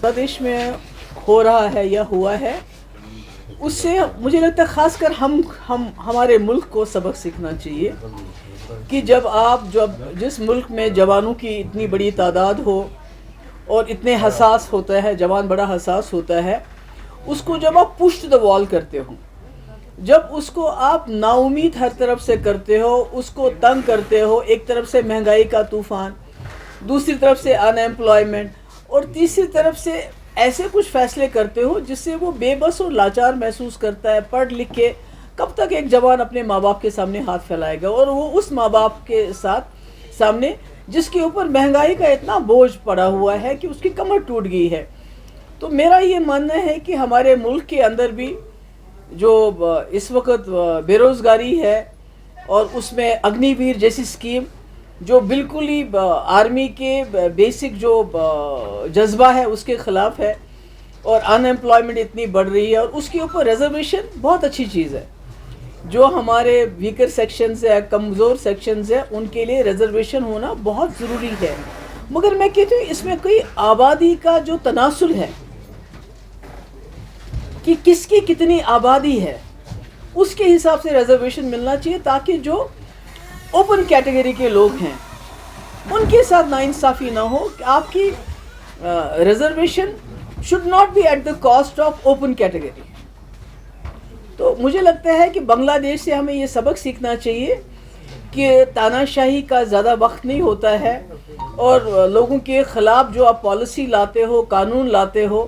प्रदेश में हो रहा है या हुआ है, उससे मुझे लगता है खास कर हम हमारे मुल्क को सबक सीखना चाहिए कि जब जिस मुल्क में जवानों की इतनी बड़ी तादाद हो और इतने हसास होता है, जवान बड़ा हसास होता है, उसको जब आप पुश द वॉल करते हो, जब उसको आप नाउमीद हर तरफ से करते हो, उसको तंग करते हो, एक तरफ से महंगाई का तूफ़ान, दूसरी तरफ से अनएम्प्लॉयमेंट और तीसरी तरफ से ऐसे कुछ फैसले करते हो जिससे वो बेबस और लाचार महसूस करता है। पढ़ लिख के कब तक एक जवान अपने माँ बाप के सामने हाथ फैलाएगा, और वो उस माँ बाप के सामने जिसके ऊपर महंगाई का इतना बोझ पड़ा हुआ है कि उसकी कमर टूट गई है। तो मेरा ये मानना है कि हमारे मुल्क के अंदर भी जो इस वक्त बेरोज़गारी है और उसमें अग्निवीर जैसी स्कीम जो बिल्कुल ही आर्मी के बेसिक जो जज्बा है उसके ख़िलाफ़ है, और अनएम्प्लॉयमेंट इतनी बढ़ रही है, और उसके ऊपर रिजर्वेशन बहुत अच्छी चीज़ है। जो हमारे वीकर सेक्शंस है, कमज़ोर सेक्शंस है, उनके लिए रिजर्वेशन होना बहुत ज़रूरी है। मगर मैं कहती हूँ इसमें कोई आबादी का जो तनासुल है कि किसकी कितनी आबादी है, उसके हिसाब से रिजर्वेशन मिलना चाहिए, ताकि जो ओपन कैटेगरी के लोग हैं उनके साथ नाइंसाफ़ी ना हो। कि आपकी reservation should not be at the cost of open category. तो मुझे लगता है कि बांग्लादेश से हमें ये सबक सीखना चाहिए कि तानाशाही का ज़्यादा वक्त नहीं होता है, और लोगों के ख़िलाफ़ जो आप पॉलिसी लाते हो, कानून लाते हो,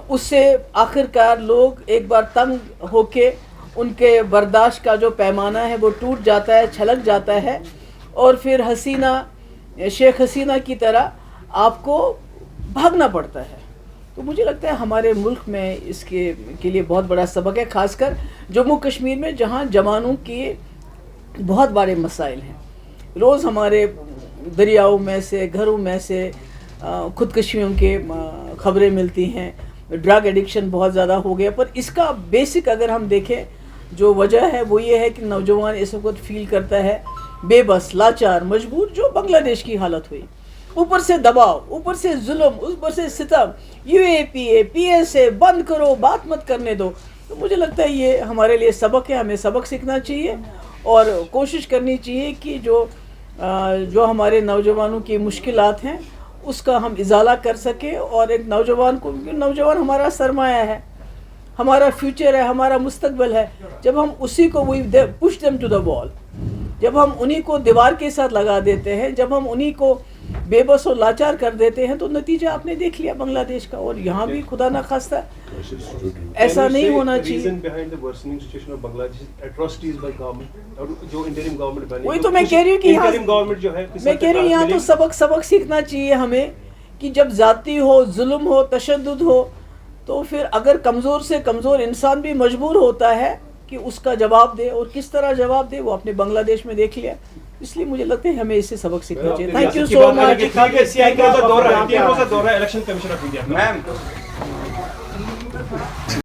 उससे आखिरकार लोग एक बार तंग होके उनके बर्दाश्त का जो पैमाना है वो टूट जाता है, छलक जाता है, और फिर शेख हसीना की तरह आपको भागना पड़ता है। तो मुझे लगता है हमारे मुल्क में इसके लिए बहुत बड़ा सबक है, खासकर जम्मू कश्मीर में जहाँ जवानों के बहुत बड़े मसाइल हैं। रोज़ हमारे दरियाओं में से, घरों में से खुदकशियों के ख़बरें मिलती हैं। ड्रग एडिक्शन बहुत ज़्यादा हो गया, पर इसका बेसिक अगर हम देखें जो वजह है वो ये है कि नौजवान इस वक्त फील करता है बेबस, लाचार, मजबूर, जो बांग्लादेश की हालत हुई। ऊपर से दबाव, ऊपर से जुल्म, ऊपर से सितम, UAPA, PSA बंद करो, बात मत करने दो। तो मुझे लगता है ये हमारे लिए सबक है, हमें सबक सीखना चाहिए और कोशिश करनी चाहिए कि जो हमारे नौजवानों की मुश्किलात हैं उसका हम इजाला कर सकें, और एक नौजवान हमारा सरमाया है, हमारा फ्यूचर है, हमारा मुस्तकबिल है। जब हम उसी को push them to the wall, जब हम उन्हीं को दीवार के साथ लगा देते हैं, जब हम उन्हीं को बेबस और लाचार कर देते हैं, तो नतीजा आपने देख लिया बांग्लादेश का। और यहाँ भी खुदा ना खास्ता ऐसा नहीं होना चाहिए। वही तो मैं कह रही हूँ कि यहाँ तो सबक सीखना चाहिए हमें कि जब ज़्यादती हो, जुल्म हो, तशद्दुद हो, तो फिर अगर कमज़ोर से कमज़ोर इंसान भी मजबूर होता है कि उसका जवाब दे, और किस तरह जवाब दे वो आपने बांग्लादेश में देख लिया। इसलिए मुझे लगता है हमें इससे सबक सीखना चाहिए। Thank you so much.